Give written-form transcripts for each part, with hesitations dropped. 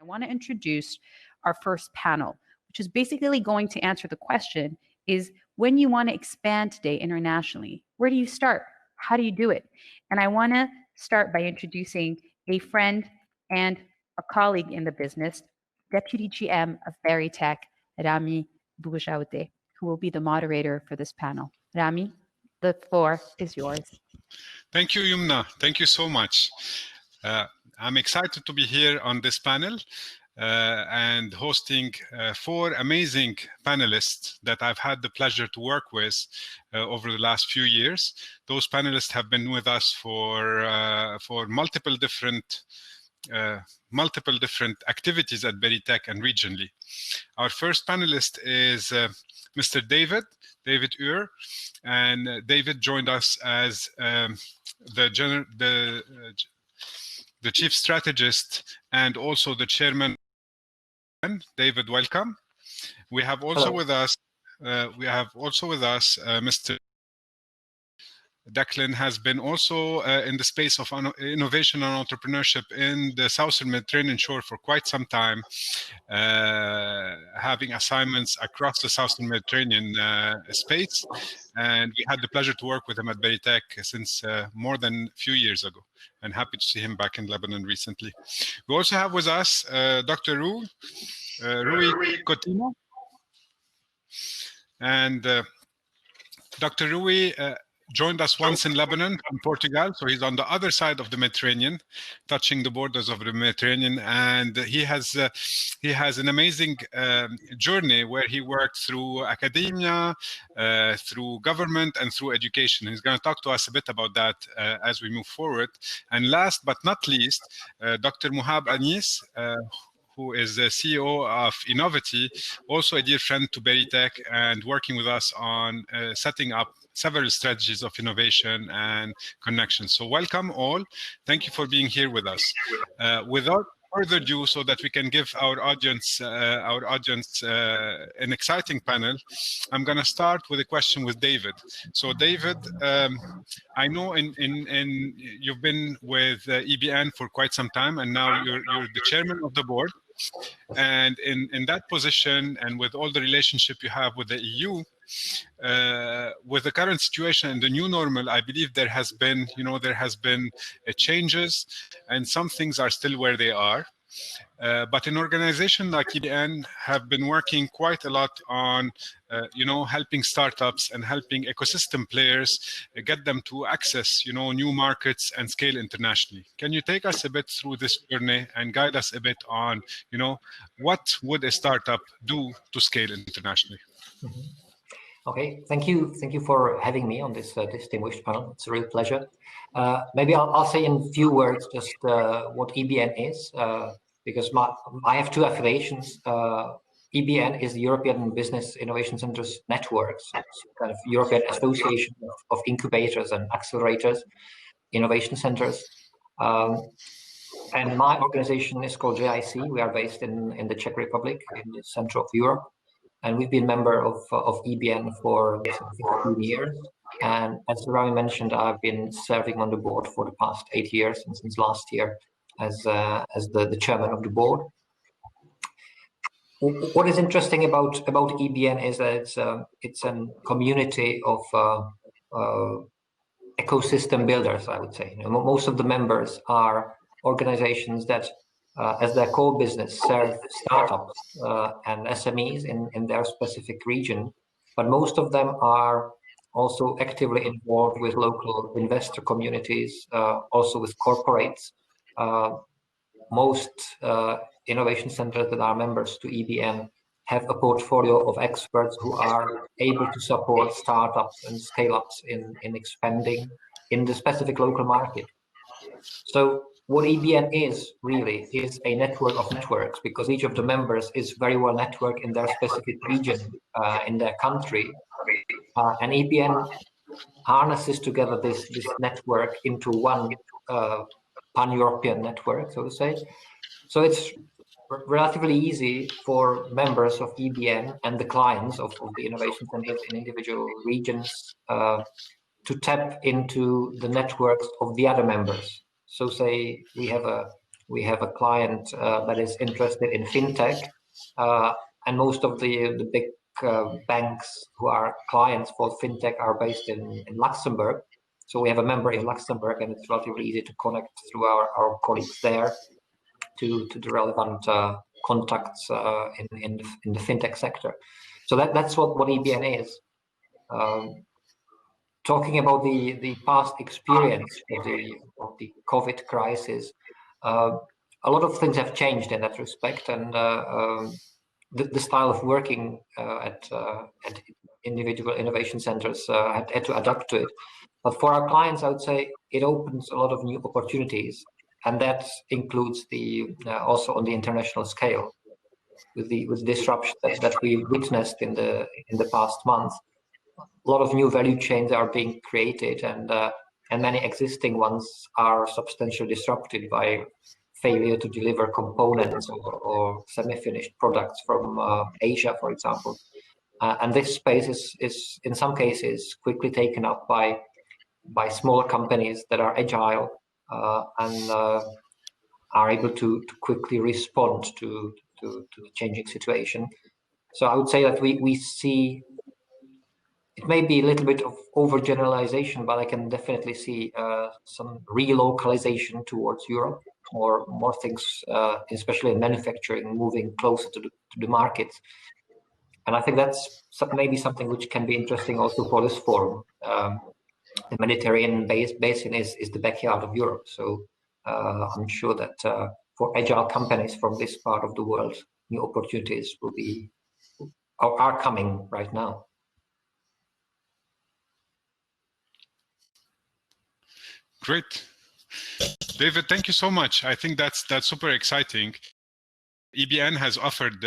want to introduce our first panel, which is basically going to answer the question is, when you want to expand today internationally, where do you start? How do you do it? And I want to start by introducing a friend and a colleague in the business, Deputy GM of Berytech, Rami Bourjaoute, who will be the moderator for this panel. Rami, the floor is yours. Thank you, Yumna. Thank you so much. I'm excited to be here on this panel and hosting 4 amazing panelists that I've had the pleasure to work with over the last few years. Those panelists have been with us for multiple different activities at Berytech and regionally. Our first panelist is Mr. David Ure, and David joined us as the chief strategist and also the chairman. David, welcome. We have also with us Mr. Declan has been also in the space of innovation and entrepreneurship in the Southern Mediterranean shore for quite some time, having assignments across the Southern Mediterranean space. And we had the pleasure to work with him at Berytech since more than a few years ago, and happy to see him back in Lebanon recently. We also have with us Dr. Rui Coutinho. And Dr. Rui joined us once in Lebanon from Portugal, so he's on the other side of the Mediterranean, touching the borders of the Mediterranean, and he has an amazing journey where he worked through academia, through government, and through education. He's going to talk to us a bit about that as we move forward. And last but not least, Dr. Muhab Anis, who is the CEO of Innovity, also a dear friend to Berytech and working with us on setting up several strategies of innovation and connection. So welcome all. Thank you for being here with us. Without further ado, so that we can give our audience an exciting panel, I'm going to start with a question with David. So David, I know you've been with EBN for quite some time, and now you're the chairman of the board. And in that position, and with all the relationship you have with the EU, with the current situation and the new normal, I believe there has been changes, and some things are still where they are. But an organization like EBN have been working quite a lot on, helping startups and helping ecosystem players get them to access, new markets and scale internationally. Can you take us a bit through this journey and guide us a bit on, what would a startup do to scale internationally? Mm-hmm. Okay, thank you for having me on this distinguished panel. It's a real pleasure. Maybe I'll say in a few words just what EBN is, because I have 2 affiliations. EBN is the European Business Innovation Centers Network, so it's kind of European Association of Incubators and Accelerators, Innovation Centers. And my organization is called JIC. We are based in the Czech Republic, in the center of Europe. And we've been member of EBN for 15 years. And as Rami mentioned, I've been serving on the board for the past 8 years, and since last year as the chairman of the board. What is interesting about EBN is that it's a community of ecosystem builders, I would say. Most of the members are organizations that as their core business serve startups and SMEs in their specific region, but most of them are also actively involved with local investor communities, also with corporates. Most innovation centers that are members to EBN have a portfolio of experts who are able to support startups and scale-ups in expanding in the specific local market. So what EBN is really is a network of networks, because each of the members is very well networked in their specific region, in their country. And EBN harnesses together this network into one pan-European network, so to say. So it's relatively easy for members of EBN and the clients of the innovation centers in individual regions to tap into the networks of the other members. So say we have a We have a client that is interested in fintech, and most of the big banks who are clients for fintech are based in Luxembourg. So we have a member in Luxembourg, and it's relatively easy to connect through our colleagues there to the relevant contacts in the fintech sector. So that's what EBN is. Talking about the past experience of the COVID crisis, a lot of things have changed in that respect, and the style of working at individual innovation centers had to adapt to it. But for our clients, I would say it opens a lot of new opportunities, and that includes also on the international scale, with the disruption that we witnessed in the past months. A lot of new value chains are being created, and many existing ones are substantially disrupted by failure to deliver components or semi-finished products from Asia, for example. And this space is in some cases quickly taken up by smaller companies that are agile and are able to quickly respond to the changing situation. So I would say that we see, it may be a little bit of overgeneralization, but I can definitely see some relocalization towards Europe, or more things, especially in manufacturing, moving closer to the markets. And I think that's maybe something which can be interesting also for this forum. The Mediterranean basin is the backyard of Europe, so I'm sure that for agile companies from this part of the world, new opportunities are coming right now. Great. David, thank you so much. I think that's super exciting. EBN has offered,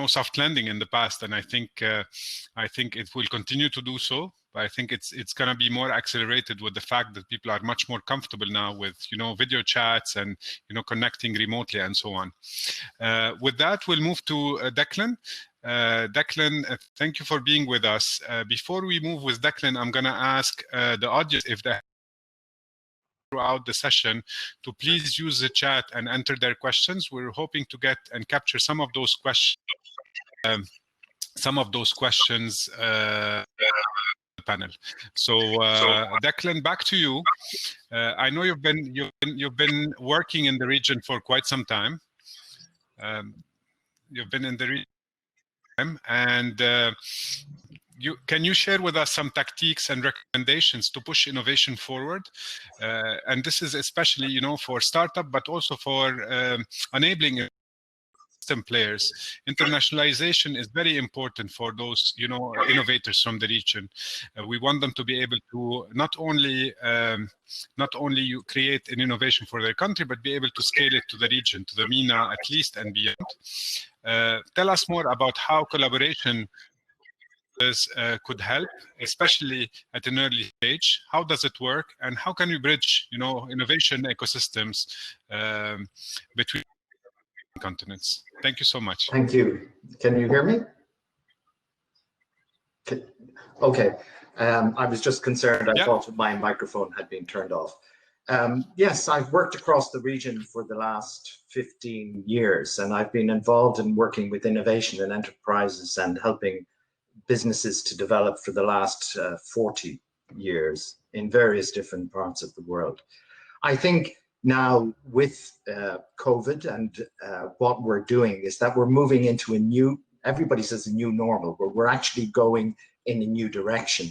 soft landing in the past, and I think it will continue to do so. But I think it's going to be more accelerated with the fact that people are much more comfortable now with, video chats and, connecting remotely and so on. With that, we'll move to Declan. Declan, thank you for being with us. Before we move with Declan, I'm going to ask the audience if they throughout the session to please use the chat and enter their questions. We're hoping to get and capture some of those questions. The panel. So Declan, back to you. I know you've been working in the region for quite some time. You've been in the region, and can you share with us some tactiques and recommendations to push innovation forward? And this is especially, for startup, but also for enabling system players. Internationalization is very important for those, innovators from the region. We want them to be able to not only create an innovation for their country, but be able to scale it to the region, to the MENA at least and beyond. Tell us more about how collaboration could help, especially at an early stage. How does it work, and how can we bridge, innovation ecosystems between continents? Thank you so much. Thank you. Can you hear me? Okay. I was just concerned. I thought my microphone had been turned off. Yes, I've worked across the region for the last 15 years, and I've been involved in working with innovation and enterprises and helping businesses to develop for the last 40 years in various different parts of the world. I think now with COVID and what we're doing is that we're moving into a new, everybody says a new normal, where we're actually going in a new direction.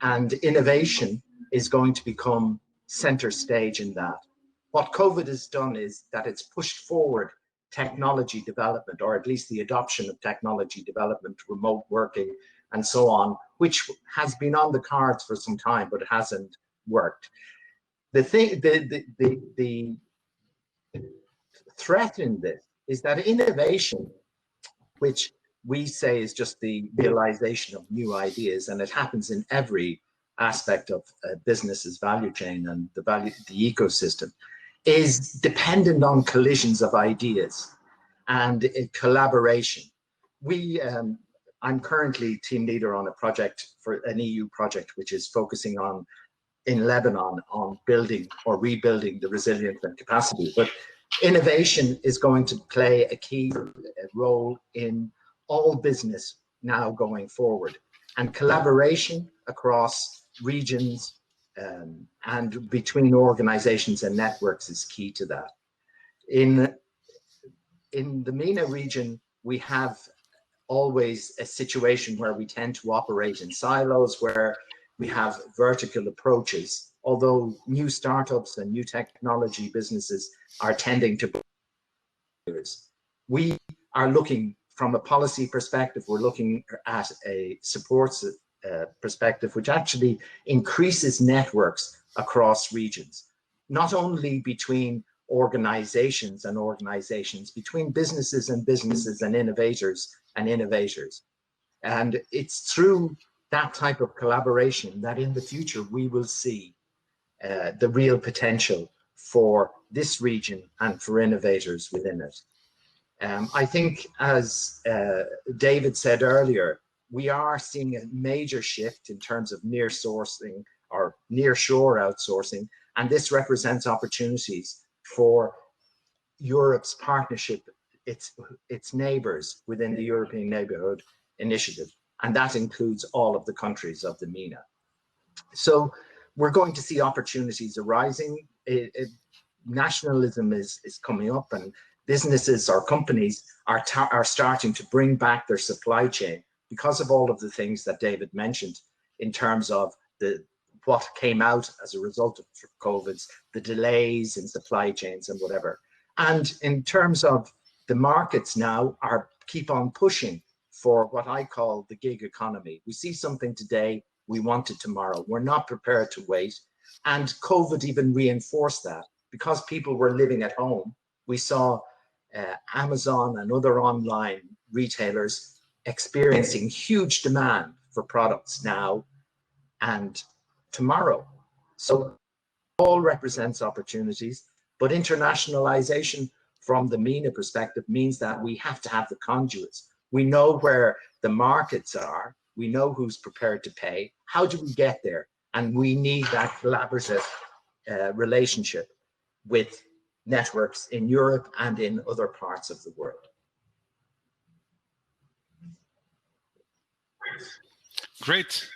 And innovation is going to become center stage in that. What COVID has done is that it's pushed forward technology development, or at least the adoption of technology development, remote working, and so on, which has been on the cards for some time, but it hasn't worked. The threat in this is that innovation, which we say is just the realization of new ideas, and it happens in every aspect of a business's value chain and the ecosystem, is dependent on collisions of ideas and collaboration. I'm currently team leader on a project, for an EU project, which is focusing on, in Lebanon, on building or rebuilding the resilience and capacity. But Innovation is going to play a key role in all business now going forward, and collaboration across regions and between organizations and networks is key to that. In the MENA region, we have always a situation where we tend to operate in silos, where we have vertical approaches, although new startups and new technology businesses are tending to. We are looking from a policy perspective, we're looking at a supports perspective, which actually increases networks across regions, not only between organizations and organizations, between businesses and businesses and innovators and innovators. And it's through that type of collaboration that in the future we will see the real potential for this region and for innovators within it. I think, as David said earlier, we are seeing a major shift in terms of near sourcing or near shore outsourcing, and this represents opportunities for Europe's partnership, its neighbors within the European Neighbourhood Initiative, and that includes all of the countries of the MENA. So we're going to see opportunities arising. Nationalism is coming up, and businesses or companies are starting to bring back their supply chain because of all of the things that David mentioned in terms of what came out as a result of COVID, the delays in supply chains and whatever. And in terms of the markets now keep on pushing for what I call the gig economy. We see something today, we want it tomorrow. We're not prepared to wait. And COVID even reinforced that. Because people were living at home, we saw Amazon and other online retailers experiencing huge demand for products now and tomorrow. So all represents opportunities, but internationalization from the MENA perspective means that we have to have the conduits. We know where the markets are, we know who's prepared to pay. How do we get there? And we need that collaborative relationship with networks in Europe and in other parts of the world. Great.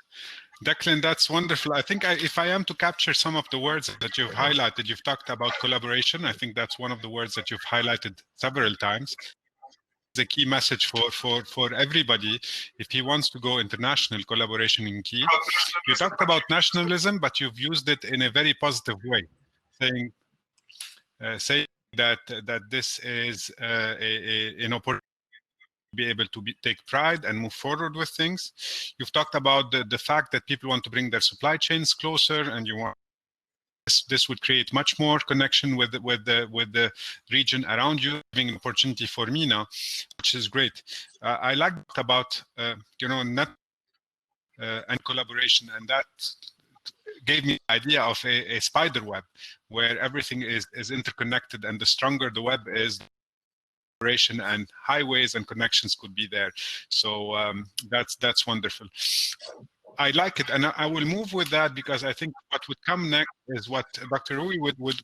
Declan, that's wonderful. I think if I am to capture some of the words that you've highlighted, you've talked about collaboration. I think that's one of the words that you've highlighted several times. The key message for everybody, if he wants to go international, collaboration in key. You talked about nationalism, but you've used it in a very positive way, saying that this is an opportunity to be able to take pride and move forward with things. You've talked about the fact that people want to bring their supply chains closer, and you want this would create much more connection with the region around you, giving an opportunity for MENA, which is great. I liked about net and collaboration, and that gave me the idea of a spider web where everything is interconnected, and the stronger the web is, and highways and connections could be there. So that's wonderful. I like it, and I will move with that because I think what would come next is what Dr. Rui would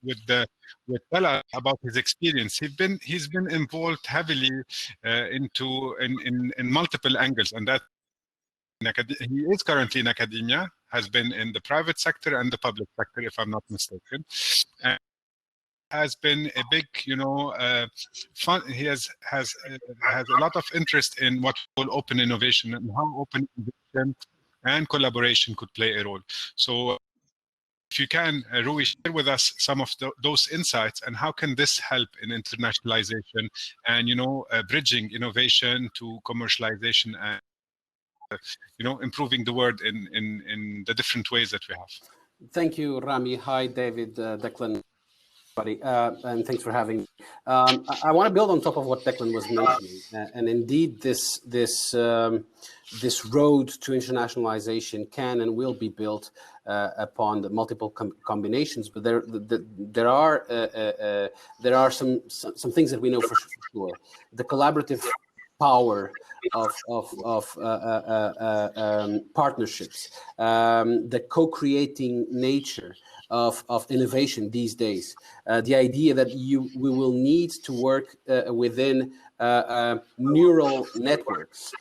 tell us about his experience. He's been involved heavily in multiple angles, and that he is currently in academia, has been in the private sector and the public sector, if I'm not mistaken. And has been a big, fun. He has a lot of interest in what we call open innovation and how open innovation and collaboration could play a role. So if you can, Rui, share with us some of those insights and how can this help in internationalization and, bridging innovation to commercialization and, improving the world in the different ways that we have. Thank you, Rami. Hi, David, Declan. And thanks for having me. I want to build on top of what Declan was mentioning, and indeed, this road to internationalization can and will be built upon the multiple combinations. But there are some things that we know for sure. The collaborative power of partnerships, the co-creating nature of innovation these days. The idea that we will need to work within neural networks.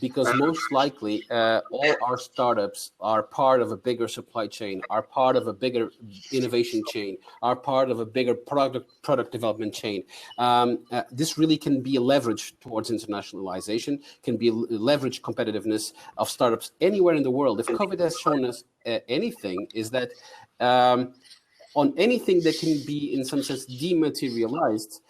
Because most likely all our startups are part of a bigger supply chain, are part of a bigger innovation chain, are part of a bigger product development chain. This really can be a leverage towards internationalization, can be leverage competitiveness of startups anywhere in the world. If COVID has shown us anything, is that on anything that can be in some sense dematerialized,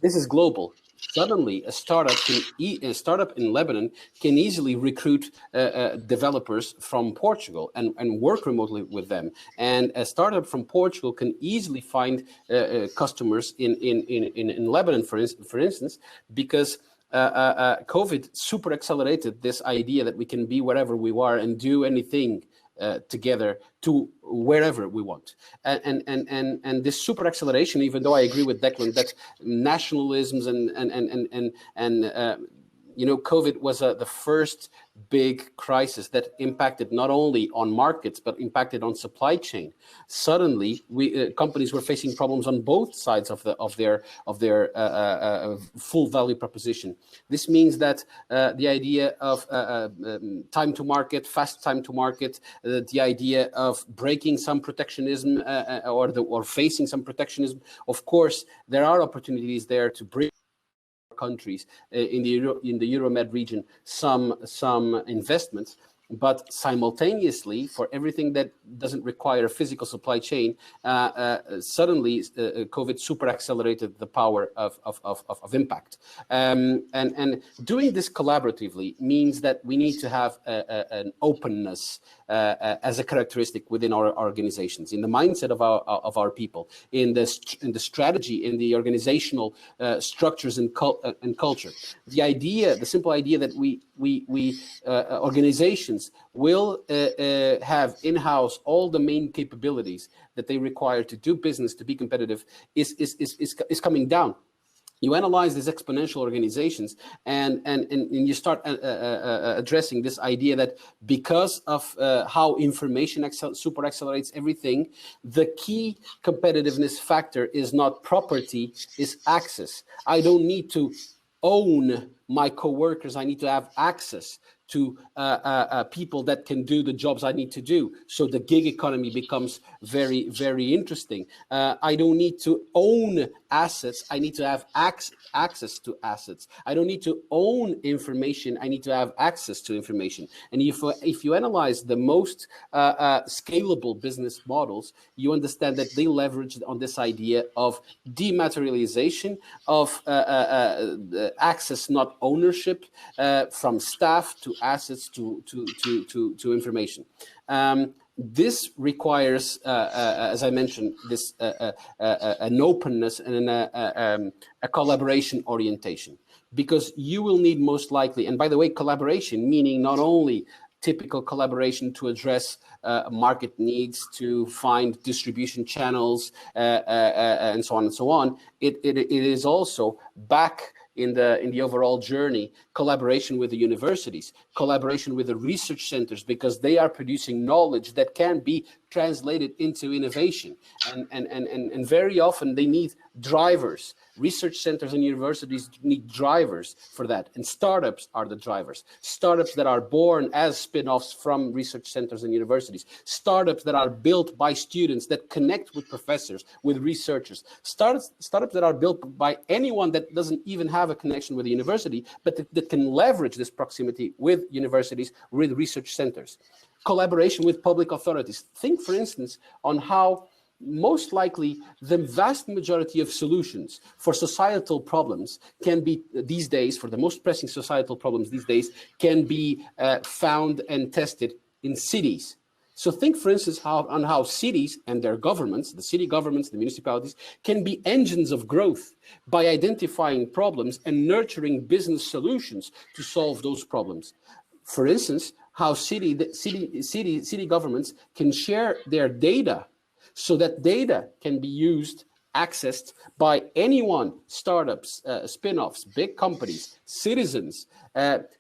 this is global. Suddenly, a startup in Lebanon can easily recruit developers from Portugal and work remotely with them. And a startup from Portugal can easily find customers in Lebanon, for instance, because COVID super accelerated this idea that we can be wherever we are and do anything together to wherever we want. And this super acceleration, even though I agree with Declan that nationalisms and COVID was the first big crisis that impacted not only on markets but impacted on supply chain. Suddenly, companies were facing problems on both sides of their full value proposition. This means that the idea of time to market, fast time to market, the idea of breaking some protectionism or facing some protectionism. Of course, there are opportunities there to bring countries in the Euromed region some investments, but simultaneously, for everything that doesn't require a physical supply chain, suddenly COVID super accelerated the power of impact. And doing this collaboratively means that we need to have an openness as a characteristic within our organizations, in the mindset of our people, in the strategy, in the organizational structures and culture. The simple idea that we organizations will have in-house all the main capabilities that they require to do business, to be competitive, is coming down. You analyze these exponential organizations and you start addressing this idea that because of how information super accelerates everything, the key competitiveness factor is not property, is access. I don't need to own my coworkers. I need to have access to people that can do the jobs I need to do. So the gig economy becomes very, very interesting. I don't need to own assets. I need to have access to assets. I don't need to own information. I need to have access to information. And if you analyze the most scalable business models, you understand that they leverage on this idea of dematerialization, of access, not ownership, from staff to assets to information. This requires, as I mentioned, this an openness and a collaboration orientation, because you will need most likely, and by the way, collaboration meaning not only typical collaboration to address market needs, to find distribution channels, and so on and so on. It is also back in the overall journey, collaboration with the universities, collaboration with the research centers, because they are producing knowledge that can be translated into innovation. And very often they need drivers. Research centers and universities need drivers for that. And startups are the drivers. Startups that are born as spin-offs from research centers and universities. Startups that are built by students that connect with professors, with researchers. Startups that are built by anyone that doesn't even have a connection with the university, but that can leverage this proximity with universities, with research centers. Collaboration with public authorities. Think, for instance, on how most likely the vast majority of solutions for societal problems can be these days, for the most pressing societal problems these days, can be found and tested in cities. So think, for instance, on how cities and their governments, the city governments, the municipalities, can be engines of growth by identifying problems and nurturing business solutions to solve those problems. For instance, how city governments can share their data, so that data can be used, accessed by anyone, startups, spin-offs, big companies, citizens,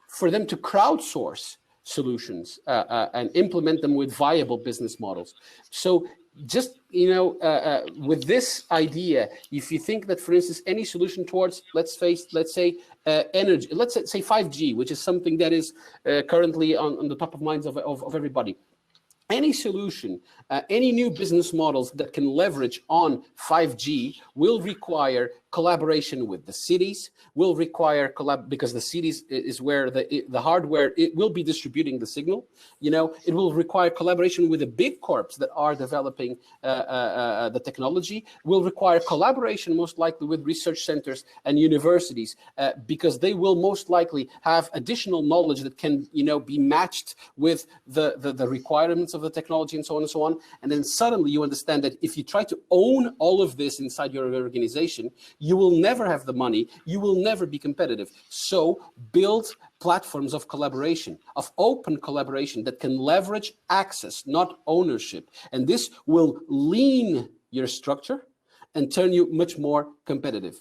for them to crowdsource solutions and implement them with viable business models. So just, with this idea, if you think that, for instance, any solution towards, let's say energy, let's say 5G, which is something that is currently on the top of minds of everybody. Any solution, any new business models that can leverage on 5G will require collaboration with the cities, will require because the cities is where the hardware, it will be distributing the signal. It will require collaboration with the big corps that are developing the technology, will require collaboration most likely with research centers and universities, because they will most likely have additional knowledge that can be matched with the requirements of the technology and so on and so on. And then suddenly you understand that if you try to own all of this inside your organization, you will never have the money, you will never be competitive. So build platforms of collaboration, of open collaboration that can leverage access, not ownership. And this will lean your structure and turn you much more competitive.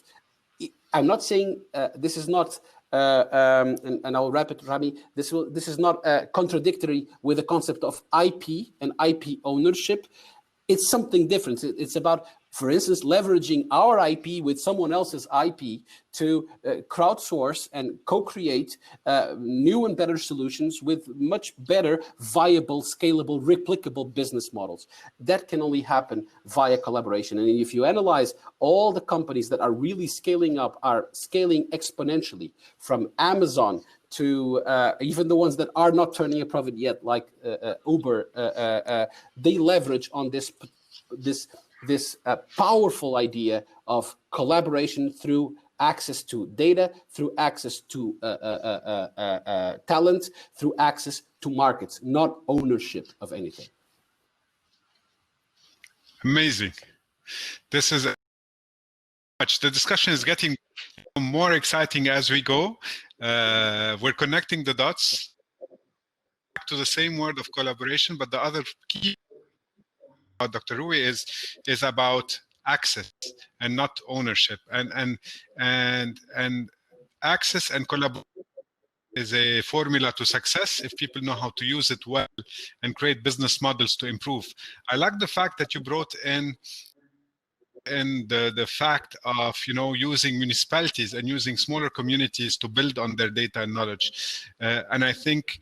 I'm not saying this is not and I'll wrap it, Rami. This is not contradictory with the concept of IP and IP ownership. It's something different. It's about, for instance, leveraging our IP with someone else's IP to crowdsource and co-create new and better solutions with much better, viable, scalable, replicable business models. That can only happen via collaboration. And if you analyze all the companies that are really scaling up, are scaling exponentially, from Amazon to even the ones that are not turning a profit yet, like Uber, they leverage on this powerful idea of collaboration through access to data, through access to talent, through access to markets, not ownership of anything. Amazing. This is much. The discussion is getting more exciting as we go. We're connecting the dots back to the same word of collaboration, but the other key about Dr. Rui is about access and not ownership, and access and collaboration is a formula to success if people know how to use it well and create business models to improve. I like the fact that you brought in the fact of using municipalities and using smaller communities to build on their data and knowledge, and I think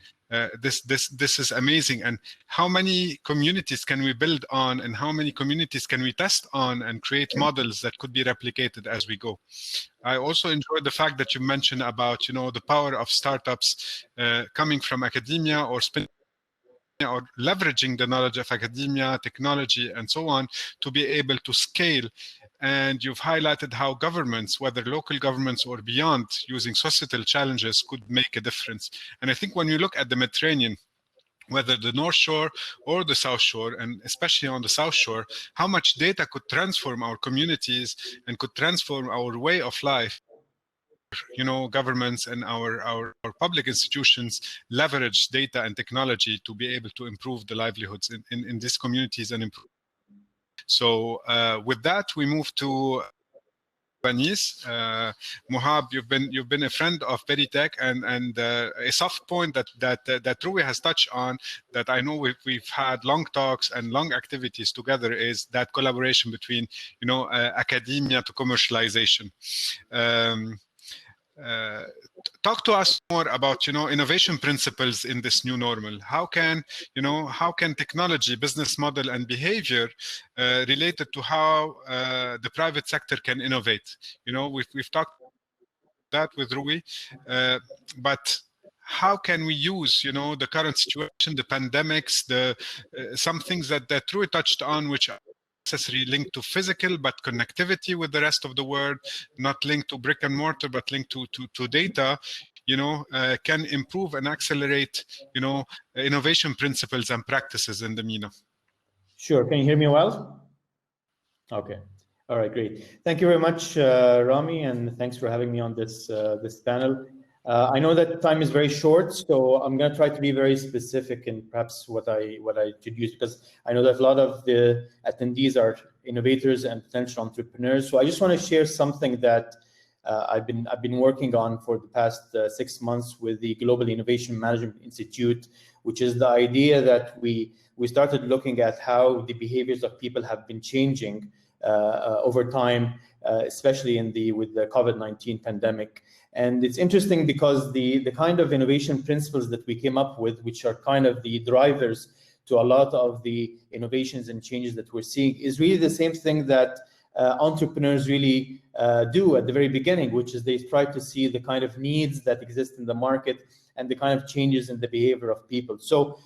this is amazing. And how many communities can we build on, and how many communities can we test on and create models that could be replicated as we go? I also enjoyed the fact that you mentioned about the power of startups coming from academia or leveraging the knowledge of academia, technology, and so on to be able to scale. And you've highlighted how governments, whether local governments or beyond, using societal challenges could make a difference. And I think when you look at the Mediterranean, whether the North Shore or the South Shore, and especially on the South Shore, how much data could transform our communities and could transform our way of life. Governments and our public institutions leverage data and technology to be able to improve the livelihoods in these communities and improve. So with that, we move to Banis. Mohab, you've been a friend of Berytech, and a soft point that Rui has touched on, that I know we've had long talks and long activities together, is that collaboration between academia to commercialization. Talk to us more about innovation principles in this new normal. How can technology, business model, and behavior related to how the private sector can innovate? We've talked that with Rui, but how can we use the current situation, the pandemics, some things that Rui touched on, which are necessarily linked to physical, but connectivity with the rest of the world, not linked to brick and mortar, but linked to data, can improve and accelerate, innovation principles and practices in the MENA. Sure. Can you hear me well? Okay. All right, great. Thank you very much, Rami, and thanks for having me on this panel. I know that time is very short, so I'm going to try to be very specific in perhaps what I could use, because I know that a lot of the attendees are innovators and potential entrepreneurs. So I just want to share something that I've been working on for the past 6 months with the Global Innovation Management Institute, which is the idea that we started looking at how the behaviors of people have been changing over time, especially with the COVID-19 pandemic. And it's interesting because the kind of innovation principles that we came up with, which are kind of the drivers to a lot of the innovations and changes that we're seeing, is really the same thing that entrepreneurs really do at the very beginning, which is they try to see the kind of needs that exist in the market and the kind of changes in the behavior of people. So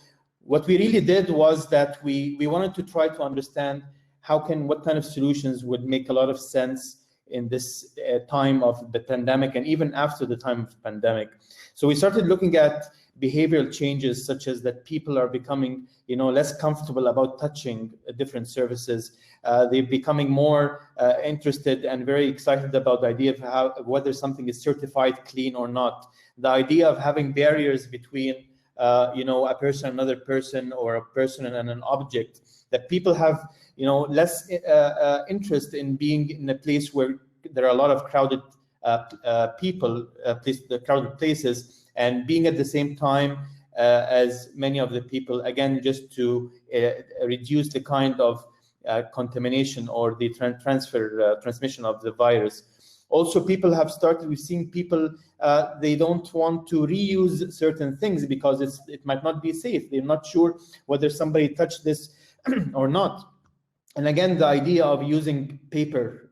what we really did was that we wanted to try to understand what kind of solutions would make a lot of sense in this time of the pandemic and even after the time of the pandemic. So we started looking at behavioral changes, such as that people are becoming, less comfortable about touching different services. They're becoming more interested and very excited about the idea of whether something is certified clean or not. The idea of having barriers between, a person, another person, or a person and an object, that people have, less interest in being in a place where there are a lot of crowded people, crowded places, and being at the same time as many of the people, again, just to reduce the kind of contamination or the transmission of the virus. Also, we've seen people, they don't want to reuse certain things because it might not be safe. They're not sure whether somebody touched this or not. And again, the idea of using paper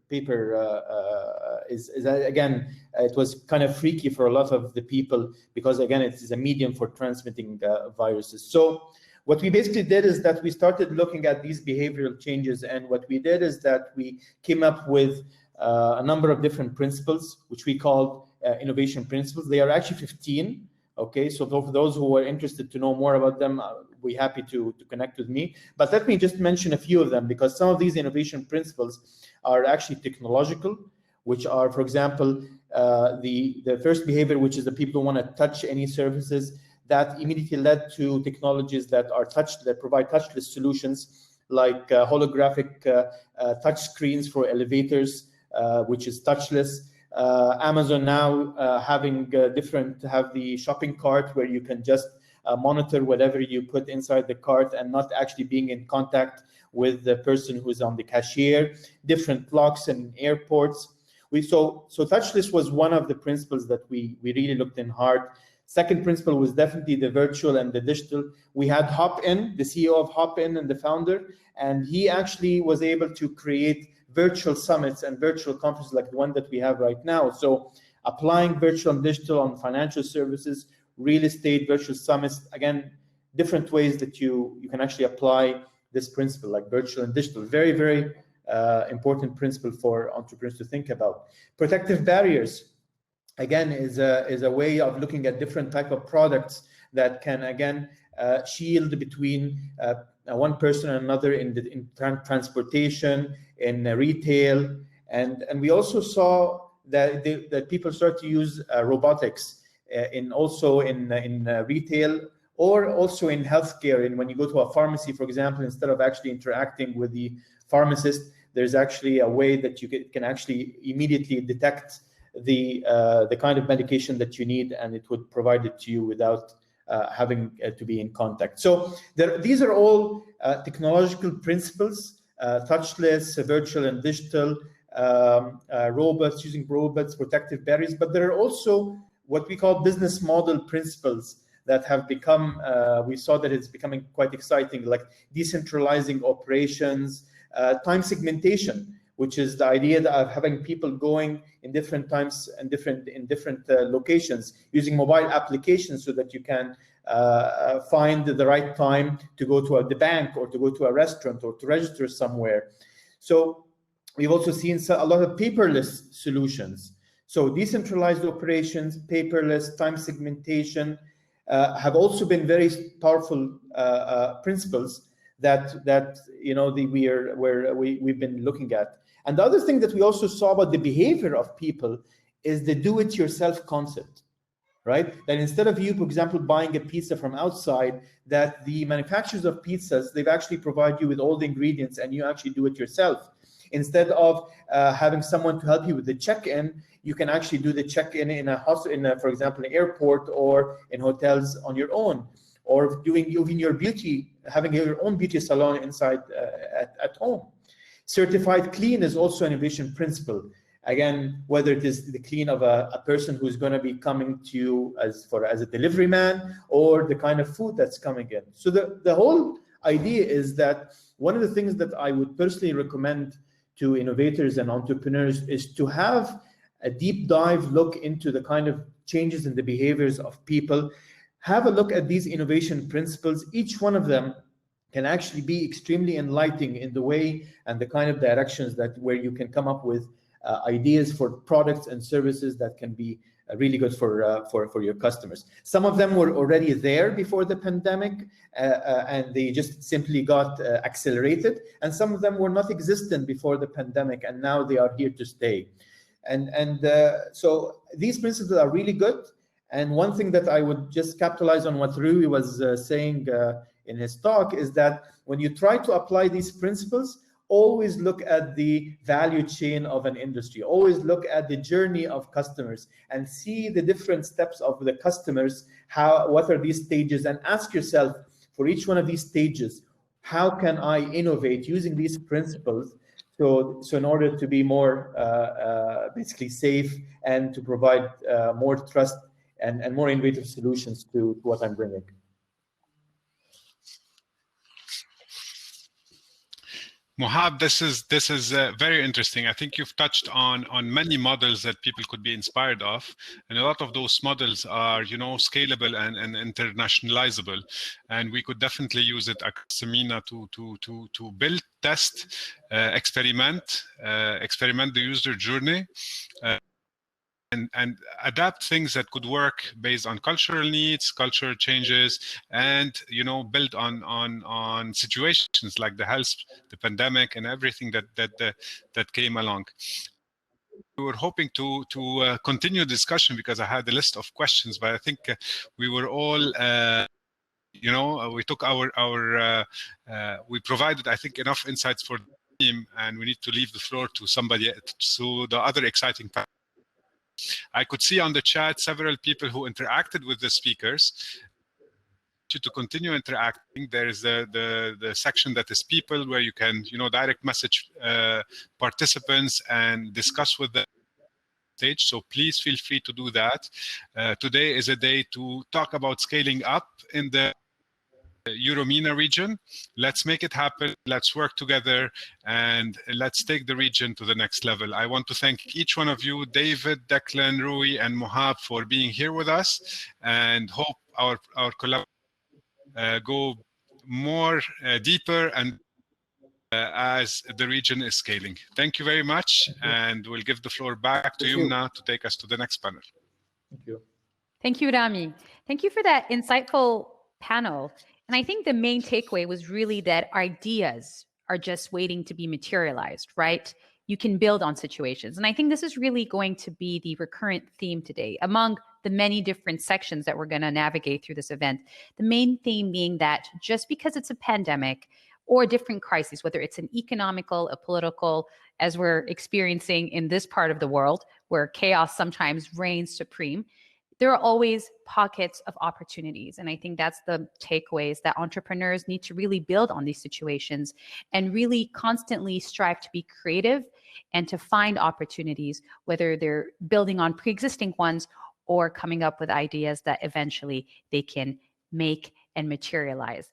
is again, it was kind of freaky for a lot of the people because, again, it is a medium for transmitting viruses. So what we basically did is that we started looking at these behavioral changes, and what we did is that we came up with a number of different principles, which we called innovation principles. They are actually 15. Okay, so for those who are interested to know more about them, we're happy to connect with me. But let me just mention a few of them, because some of these innovation principles are actually technological, which are, for example, the first behavior, which is the people who want to touch any services. That immediately led to technologies that provide touchless solutions, like holographic touch screens for elevators, which is touchless. Amazon now have the shopping cart where you can just monitor whatever you put inside the cart and not actually being in contact with the person who's on the cashier. Different locks in airports. So touchless was one of the principles that we really looked in hard. Second principle was definitely the virtual and the digital. We had Hopin, the CEO of Hopin and the founder, and he actually was able to create virtual summits and virtual conferences like the one that we have right now. So applying virtual and digital on financial services, real estate, virtual summits, again, different ways that you can actually apply this principle, like virtual and digital. Very, very important principle for entrepreneurs to think about. Protective barriers, again, is a way of looking at different type of products that can, again, shield between one person and another in transportation, in retail, and we also saw that people start to use robotics in retail, or also in healthcare. And when you go to a pharmacy, for example, instead of actually interacting with the pharmacist, there's actually a way that you can actually immediately detect the kind of medication that you need, and it would provide it to you without having to be in contact. So these are all technological principles, touchless, virtual and digital, using robots, protective barriers, but there are also what we call business model principles that have become, we saw that it's becoming quite exciting, like decentralizing operations, time segmentation, which is the idea of having people going in different times and in different locations, using mobile applications so that you can find the right time to go to the bank or to go to a restaurant or to register somewhere. So we've also seen a lot of paperless solutions. So decentralized operations, paperless, time segmentation have also been very powerful principles that we've been looking at. And the other thing that we also saw about the behavior of people is the do-it-yourself concept, right? That instead of you, for example, buying a pizza from outside, that the manufacturers of pizzas, they've actually provide you with all the ingredients and you actually do it yourself. Instead of having someone to help you with the check-in, you can actually do the check-in in a hospital, for example, an airport or in hotels on your own, or doing even your beauty, having your own beauty salon inside at home. Certified clean is also an innovation principle. Again, whether it is the clean of a person who's going to be coming to you as a delivery man, or the kind of food that's coming in. So the whole idea is that one of the things that I would personally recommend to innovators and entrepreneurs is to have a deep dive look into the kind of changes in the behaviors of people. Have a look at these innovation principles. Each one of them can actually be extremely enlightening in the way and the kind of directions where you can come up with ideas for products and services that can be really good for your customers. Some of them were already there before the pandemic, and they just simply got accelerated. And some of them were not existent before the pandemic, and now they are here to stay. So these principles are really good. And one thing that I would just capitalize on what Rui was saying in his talk is that when you try to apply these principles, always look at the value chain of an industry. Always look at the journey of customers and see the different steps of the customers. What are these stages? And ask yourself, for each one of these stages, how can I innovate using these principles? So in order to be more basically safe and to provide more trust and more innovative solutions to what I'm bringing. Mohab, this is very interesting. I think you've touched on many models that people could be inspired of, and a lot of those models are, scalable and internationalizable, and we could definitely use it across MENA to build, test, experiment the user journey. And adapt things that could work based on cultural needs, cultural changes, and build on situations like the health, the pandemic, and everything that came along. We were hoping to continue discussion because I had a list of questions, but I think we were all. We took we provided, I think, enough insights for the team, and we need to leave the floor to somebody, to the other exciting part. I could see on the chat several people who interacted with the speakers. To continue interacting, there is the section that is people, where you can direct message participants and discuss with them stage. So please feel free to do that. Today is a day to talk about scaling up in the Euro-MENA region. Let's make it happen. Let's work together, and let's take the region to the next level. I want to thank each one of you, David, Declan, Rui, and Mohab, for being here with us, and hope our collaboration go more deeper and as the region is scaling. Thank you very much, and we'll give the floor back to Yumna to take us to the next panel. Thank you. Thank you, Rami. Thank you for that insightful panel. And I think the main takeaway was really that ideas are just waiting to be materialized, right? You can build on situations. And I think this is really going to be the recurrent theme today among the many different sections that we're going to navigate through this event. The main theme being that just because it's a pandemic or different crises, whether it's an economical, a political, as we're experiencing in this part of the world where chaos sometimes reigns supreme, there are always pockets of opportunities. And I think that's the takeaways, that entrepreneurs need to really build on these situations and really constantly strive to be creative and to find opportunities, whether they're building on pre-existing ones or coming up with ideas that eventually they can make and materialize.